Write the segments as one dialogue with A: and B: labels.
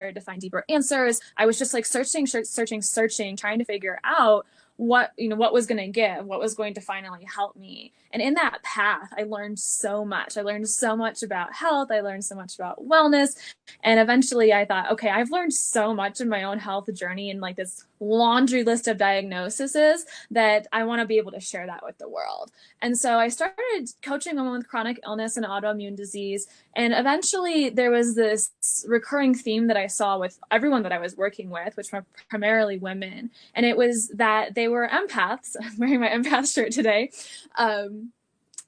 A: to find deeper answers. I was just like searching, trying to figure out what was going to give, what was going to finally help me. And in that path, I learned so much. I learned so much about health. I learned so much about wellness. And eventually I thought, okay, I've learned so much in my own health journey and like this laundry list of diagnoses that I want to be able to share that with the world. And so I started coaching women with chronic illness and autoimmune disease. And eventually there was this recurring theme that I saw with everyone that I was working with, which were primarily women. And it was that they were empaths. I'm wearing my empath shirt today.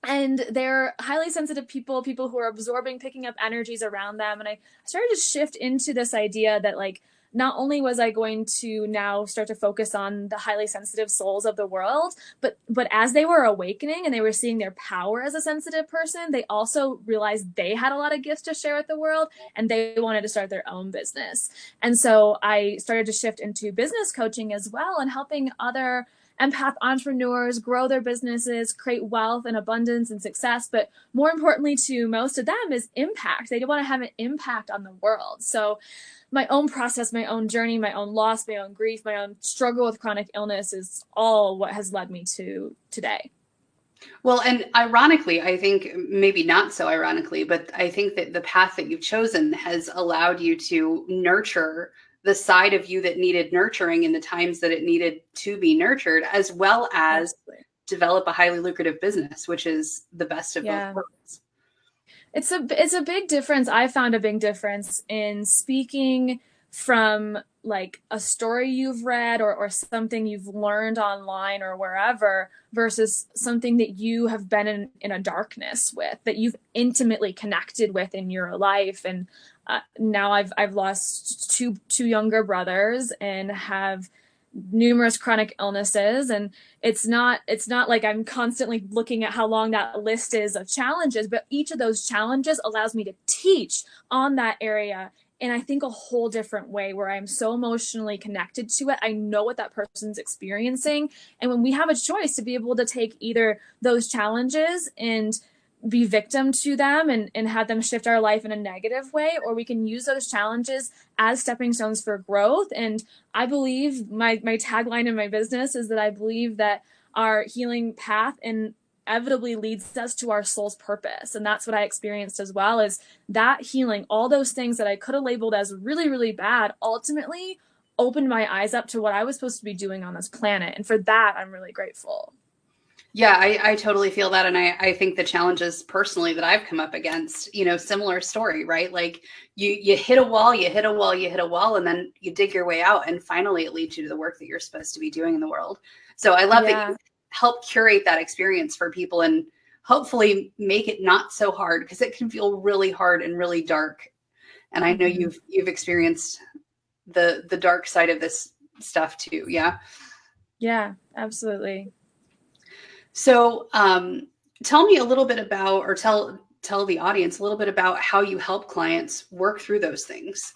A: And they're highly sensitive people who are absorbing, picking up energies around them. And I started to shift into this idea that like, not only was I going to now start to focus on the highly sensitive souls of the world, but as they were awakening and they were seeing their power as a sensitive person, they also realized they had a lot of gifts to share with the world and they wanted to start their own business. And so I started to shift into business coaching as well and helping other empath entrepreneurs grow their businesses, create wealth and abundance and success. But more importantly to most of them is impact. They want to have an impact on the world. So my own process, my own journey, my own loss, my own grief, my own struggle with chronic illness is all what has led me to today.
B: Well, and ironically, I think maybe not so ironically, but I think that the path that you've chosen has allowed you to nurture the side of you that needed nurturing in the times that it needed to be nurtured, as well as develop a highly lucrative business, which is the best of both worlds.
A: It's a big difference. I found a big difference in speaking from like a story you've read or something you've learned online or wherever versus something that you have been in a darkness with, that you've intimately connected with in your life. And now I've lost two younger brothers and have numerous chronic illnesses. And it's not like I'm constantly looking at how long that list is of challenges, but each of those challenges allows me to teach on that area in, I think, a whole different way where I'm so emotionally connected to it. I know what that person's experiencing. And when we have a choice to be able to take either those challenges and be victim to them and have them shift our life in a negative way, or we can use those challenges as stepping stones for growth. And I believe my tagline in my business is that I believe that our healing path inevitably leads us to our soul's purpose. And that's what I experienced as well, is that healing, all those things that I could have labeled as really, really bad, ultimately opened my eyes up to what I was supposed to be doing on this planet. And for that, I'm really grateful.
B: Yeah, I totally feel that. And I think the challenges personally that I've come up against, similar story, right? Like you hit a wall, and then you dig your way out. And finally, it leads you to the work that you're supposed to be doing in the world. So I love that you help curate that experience for people and hopefully make it not so hard, because it can feel really hard and really dark. And I know you've experienced the dark side of this stuff too. Yeah.
A: Yeah, absolutely.
B: So tell me a little bit about, or tell the audience a little bit about how you help clients work through those things.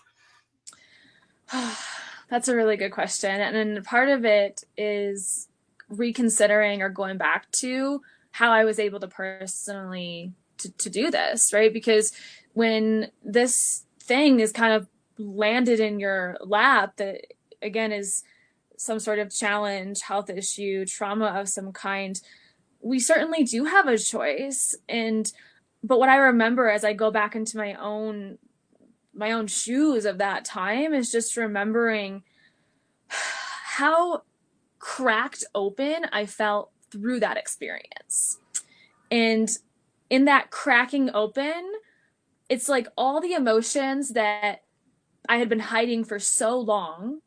A: That's a really good question. And then part of it is reconsidering or going back to how I was able to personally to do this, right? Because when this thing is kind of landed in your lap, that again is some sort of challenge, health issue, trauma of some kind, we certainly do have a choice. But what I remember as I go back into my own shoes of that time is just remembering how cracked open I felt through that experience. And in that cracking open, it's like all the emotions that I had been hiding for so long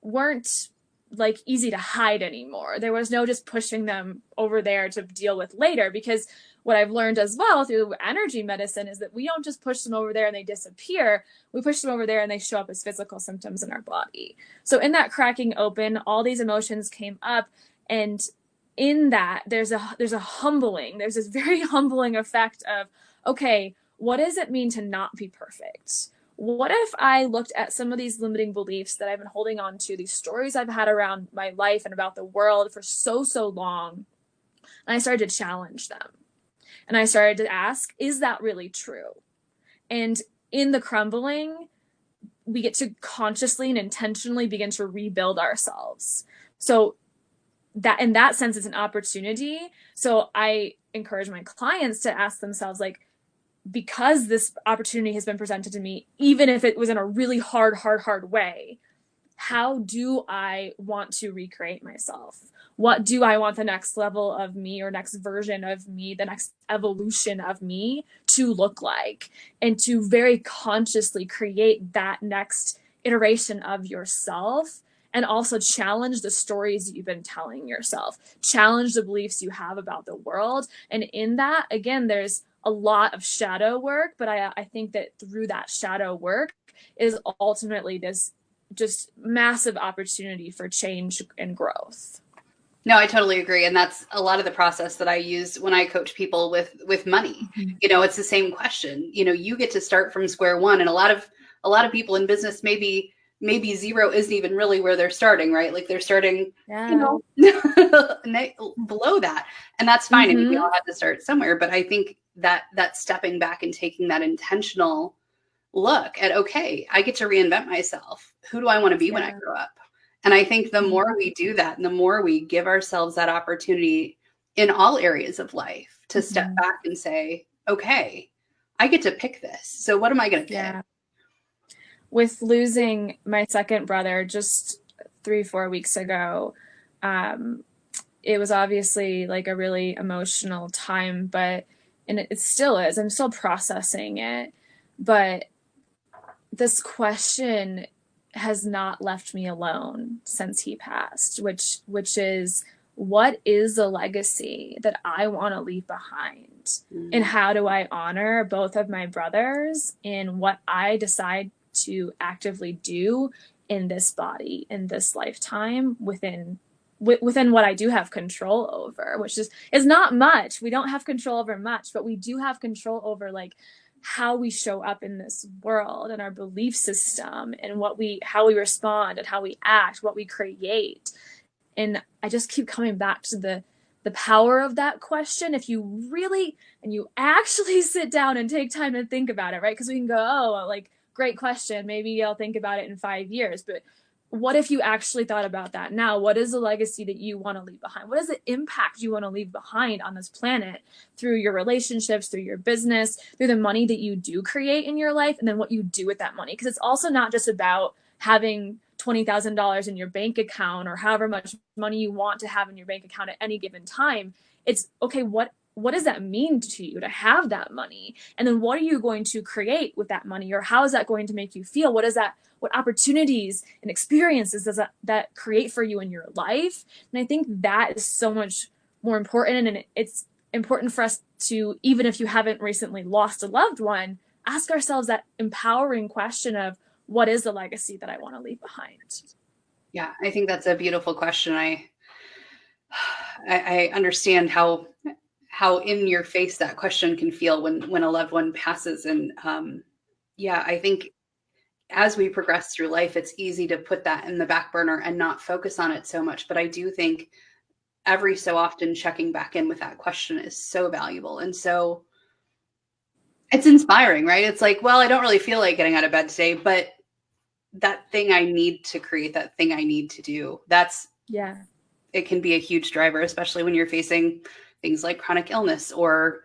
A: weren't like easy to hide anymore. There was no just pushing them over there to deal with later, because what I've learned as well through energy medicine is that we don't just push them over there and they disappear. We push them over there and they show up as physical symptoms in our body. So in that cracking open, all these emotions came up, and in that there's a humbling, there's this very humbling effect of, okay, what does it mean to not be perfect? What if I looked at some of these limiting beliefs that I've been holding on to, these stories I've had around my life and about the world for so long, and I started to challenge them. And I started to ask, is that really true? And in the crumbling, we get to consciously and intentionally begin to rebuild ourselves. So that in that sense, it's an opportunity. So I encourage my clients to ask themselves, like, because this opportunity has been presented to me, even if it was in a really hard way, how do I want to recreate myself? What do I want the next level of me, or next version of me, the next evolution of me to look like? And to very consciously create that next iteration of yourself, and also challenge the stories that you've been telling yourself, challenge the beliefs you have about the world. And in that, again, there's a lot of shadow work, but I think that through that shadow work is ultimately this just massive opportunity for change and growth.
B: No, I totally agree. And that's a lot of the process that I use when I coach people with money.
A: Mm-hmm.
B: You know, it's the same question. You know, you get to start from square one. And a lot of people in business, maybe zero isn't even really where they're starting, right? Like they're starting, you know, below that. And that's fine. I mean, we all have to start somewhere. But I think that stepping back and taking that intentional look at, okay, I get to reinvent myself. Who do I want to be when I grow up? And I think the more we do that, and the more we give ourselves that opportunity in all areas of life to step back and say, okay, I get to pick this. So what am I going to pick?
A: With losing my second brother just 3-4 weeks ago, it was obviously like a really emotional time, and it still is. I'm still processing it. But this question has not left me alone since he passed, which is, what is the legacy that I want to leave behind? And how do I honor both of my brothers in what I decide to actively do in this body, in this lifetime, within what I do have control over, which is not much. We don't have control over much, but we do have control over, like, how we show up in this world, and our belief system, and how we respond, and how we act, what we create. And I just keep coming back to the power of that question. If you really, and you actually sit down and take time to think about it, right? Because we can go, oh, like, great question, maybe I'll think about it in 5 years. But what if you actually thought about that now? What is the legacy that you want to leave behind? What is the impact you want to leave behind on this planet, through your relationships, through your business, through the money that you do create in your life, and then what you do with that money? Because it's also not just about having $20,000 in your bank account, or however much money you want to have in your bank account at any given time. It's, okay, what does that mean to you to have that money? And then what are you going to create with that money? Or how is that going to make you feel? What opportunities and experiences does that create for you in your life? And I think that is so much more important. And it's important for us to, even if you haven't recently lost a loved one, ask ourselves that empowering question of, what is the legacy that I want to leave behind?
B: Yeah, I think that's a beautiful question. I understand how in your face that question can feel when a loved one passes. And I think as we progress through life, it's easy to put that in the back burner and not focus on it so much. But I do think every so often checking back in with that question is so valuable. And so it's inspiring, right? It's like, well, I don't really feel like getting out of bed today, but that thing I need to create, that thing I need to do, it can be a huge driver, especially when you're facing things like chronic illness, or,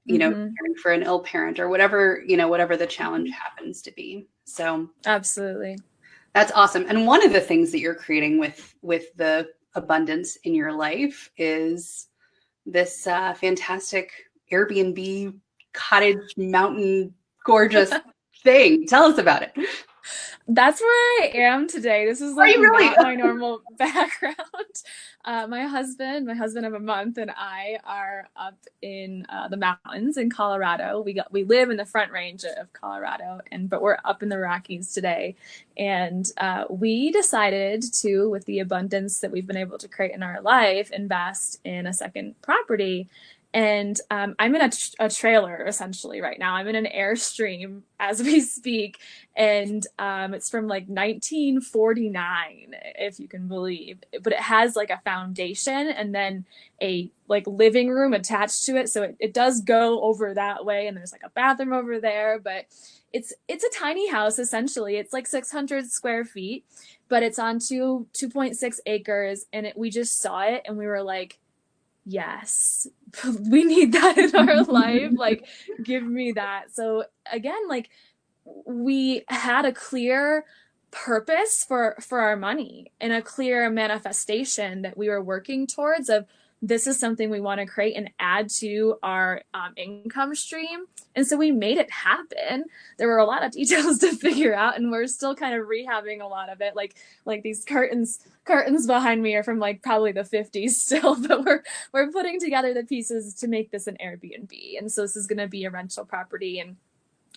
B: caring for an ill parent, or whatever the challenge happens to be. So
A: absolutely.
B: That's awesome. And one of the things that you're creating with the abundance in your life is this fantastic Airbnb cottage mountain gorgeous thing. Tell us about it.
A: That's where I am today. This is like not my normal background. My husband of a month, and I are up in the mountains in Colorado. We live in the Front Range of Colorado, but we're up in the Rockies today. And we decided to, with the abundance that we've been able to create in our life, invest in a second property. And I'm in a trailer essentially right now. I'm in an Airstream as we speak, and it's from like 1949, if you can believe. But it has like a foundation and then a like living room attached to it, so it does go over that way. And there's like a bathroom over there, but it's a tiny house essentially. It's like 600 square feet, but it's on 2.6 acres, and we just saw it and we were like, yes, we need that in our life. Like, give me that. So again, like, we had a clear purpose for our money and a clear manifestation that we were working towards of, this is something we want to create and add to our income stream. And so we made it happen. There were a lot of details to figure out, and we're still kind of rehabbing a lot of it. Like these curtains behind me are from like probably the 50s still, but we're putting together the pieces to make this an Airbnb. And so this is going to be a rental property, and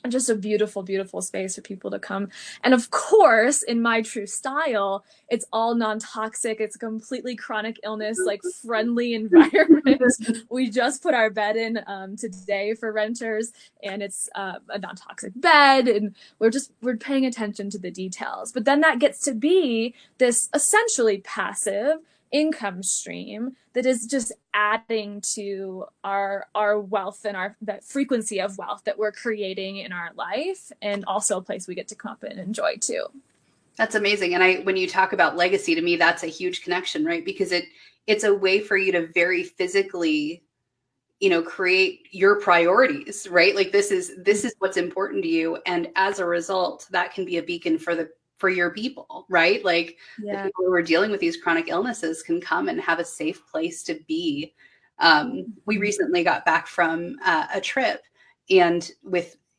A: just a beautiful, beautiful space for people to come. And of course, in my true style, it's all non-toxic. It's a completely chronic illness, like friendly environment. We just put our bed in today for renters, and it's a non-toxic bed. And we're paying attention to the details. But then that gets to be this essentially passive income stream that is just adding to our wealth and that frequency of wealth that we're creating in our life, and also a place we get to come up and enjoy too.
B: That's amazing. And when you talk about legacy, to me, that's a huge connection, right? Because it's a way for you to very physically, create your priorities, right? Like this is what's important to you. And as a result, that can be a beacon for your people, right? Like the people who are dealing with these chronic illnesses can come and have a safe place to be. We recently got back from a trip, and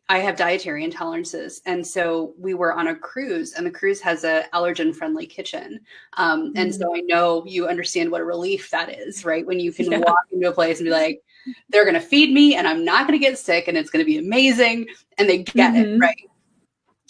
B: I have dietary intolerances. And so we were on a cruise, and the cruise has a allergen friendly kitchen. And so I know you understand what a relief that is, right? When you can walk into a place and be like, they're going to feed me and I'm not going to get sick and it's going to be amazing. And they get it, right?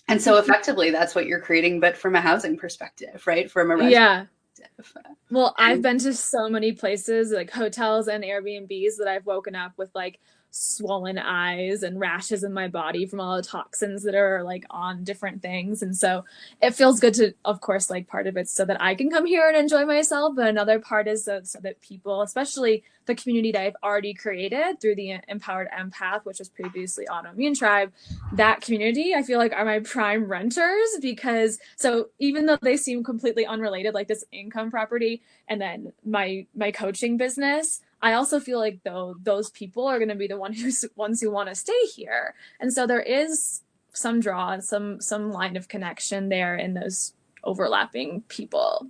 B: And so effectively that's what you're creating, but from a housing perspective, right? From a resident perspective.
A: Well, I've been to so many places, like hotels and Airbnbs, that I've woken up with like swollen eyes and rashes in my body from all the toxins that are like on different things. And so it feels good to, of course, like part of it's so that I can come here and enjoy myself. But another part is so that people, especially the community that I've already created through the Empowered Empath, which was previously Autoimmune Tribe, that community, I feel like are my prime renters, because so even though they seem completely unrelated, like this income property and then my coaching business, I also feel like though those people are going to be the ones who want to stay here. And so there is some draw, some line of connection there in those overlapping people.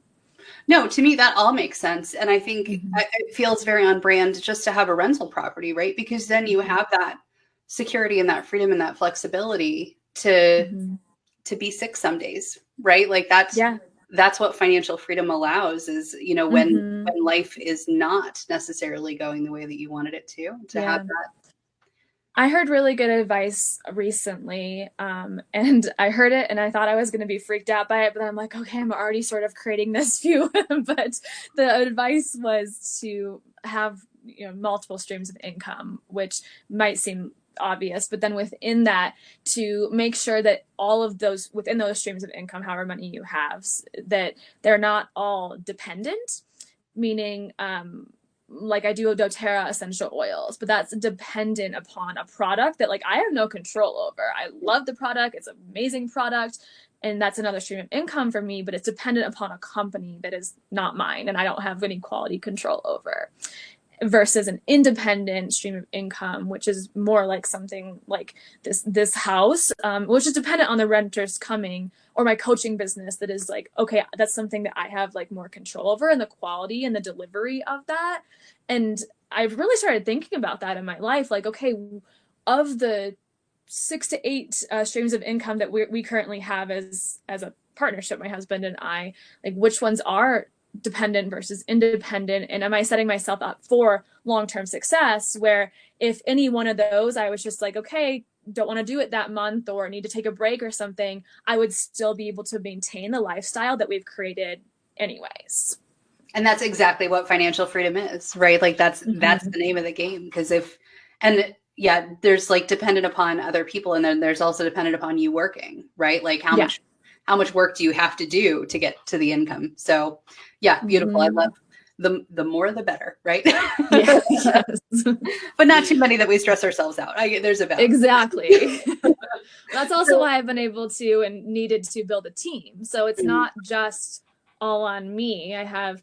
B: No, to me, that all makes sense. And I think it feels very on brand just to have a rental property, right? Because then you have that security and that freedom and that flexibility to be sick some days, right? Like that's what financial freedom allows is, when life is not necessarily going the way that you wanted it to have that.
A: I heard really good advice recently, and I heard it and I thought I was going to be freaked out by it, but then I'm like, okay, I'm already sort of creating this view. But the advice was to have multiple streams of income, which might seem obvious, but then within that, to make sure that all of those within those streams of income, however many you have, that they're not all dependent, meaning like I do doTERRA essential oils, but that's dependent upon a product that like I have no control over. I love the product. It's an amazing product. And that's another stream of income for me, but it's dependent upon a company that is not mine and I don't have any quality control over. Versus an independent stream of income, which is more like something like this house, which is dependent on the renters coming, or my coaching business that is like, okay, that's something that I have like more control over, and the quality and the delivery of that. And I've really started thinking about that in my life. Like, okay, of the 6 to 8 streams of income that we currently have as a partnership, my husband and I, like which ones are dependent versus independent, and am I setting myself up for long-term success, where if any one of those I was just like, okay, don't want to do it that month or need to take a break or something, I would still be able to maintain the lifestyle that we've created anyways.
B: And that's exactly what financial freedom is, right? Like that's
A: Mm-hmm.
B: the name of the game. Because and yeah, there's like dependent upon other people, and then there's also dependent upon you working, right? Like
A: Yeah.
B: how much work do you have to do to get to the income? So yeah, beautiful. I love
A: Mm-hmm.
B: the more the better, right?
A: Yeah. Yes.
B: But not too many that we stress ourselves out. There's a balance.
A: Exactly. That's also
B: So,
A: why I've been able to and needed to build a team. So it's
B: mm,
A: not just all on me. I have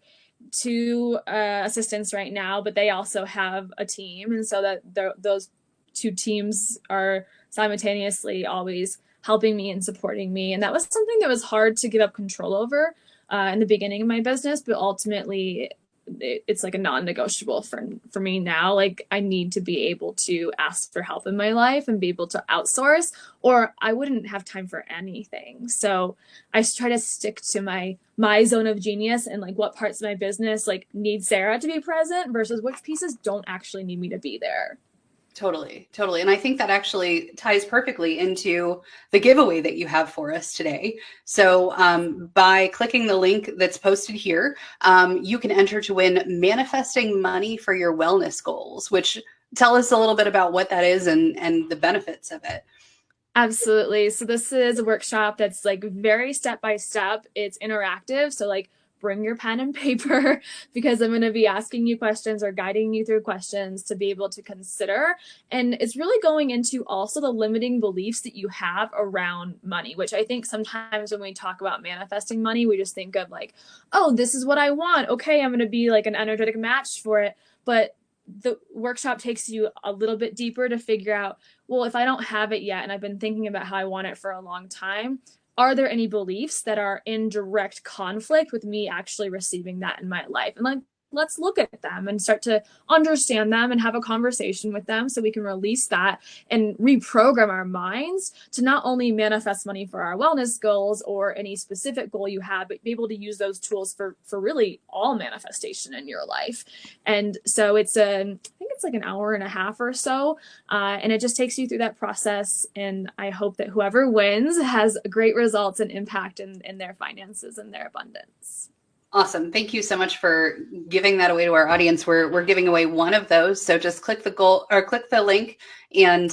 A: two assistants right now, but they also have a team. And so that those two teams are simultaneously always helping me and supporting me. And that was something that was hard to give up control over in the beginning of my business, but ultimately it's like a non-negotiable for me now. Like I need to be able to ask for help in my life and be able to outsource, or I wouldn't have time for anything. So I try to stick to my zone of genius and like what parts of my business like need Sarah to be present versus which pieces don't actually need me to be there.
B: totally, totally. And I think that actually ties perfectly into the giveaway that you have for us today. So by clicking the link that's posted here, you can enter to win Manifesting Money for Your Wellness Goals, which tell us a little bit about what that is and the benefits of it.
A: Absolutely. So this is a workshop that's like very step by step. It's interactive. So like bring your pen and paper because I'm going to be asking you questions or guiding you through questions to be able to consider. And it's really going into also the limiting beliefs that you have around money, which I think sometimes when we talk about manifesting money, we just think of like, oh, this is what I want. Okay, I'm going to be like an energetic match for it. But the workshop takes you a little bit deeper to figure out, well, if I don't have it yet and I've been thinking about how I want it for a long time, are there any beliefs that are in direct conflict with me actually receiving that in my life? And like, let's look at them and start to understand them and have a conversation with them so we can release that and reprogram our minds to not only manifest money for our wellness goals or any specific goal you have, but be able to use those tools for really all manifestation in your life. And so it's I think it's like an hour and a half or so, and it just takes you through that process. And I hope that whoever wins has great results and impact in their finances and their abundance.
B: Awesome. Thank you so much for giving that away to our audience. We're giving away one of those. So just click the goal or click the link, and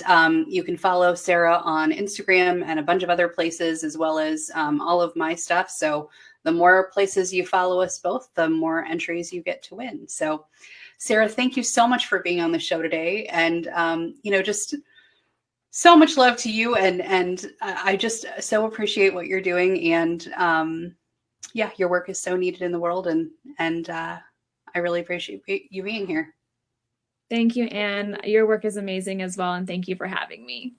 B: you can follow Sarah on Instagram and a bunch of other places, as well as all of my stuff. So the more places you follow us both, the more entries you get to win. So Sarah, thank you so much for being on the show today. And, just so much love to you. And I just so appreciate what you're doing. And, yeah, your work is so needed in the world, and I really appreciate you being here.
A: Thank you, Anne. Your work is amazing as well, and thank you for having me.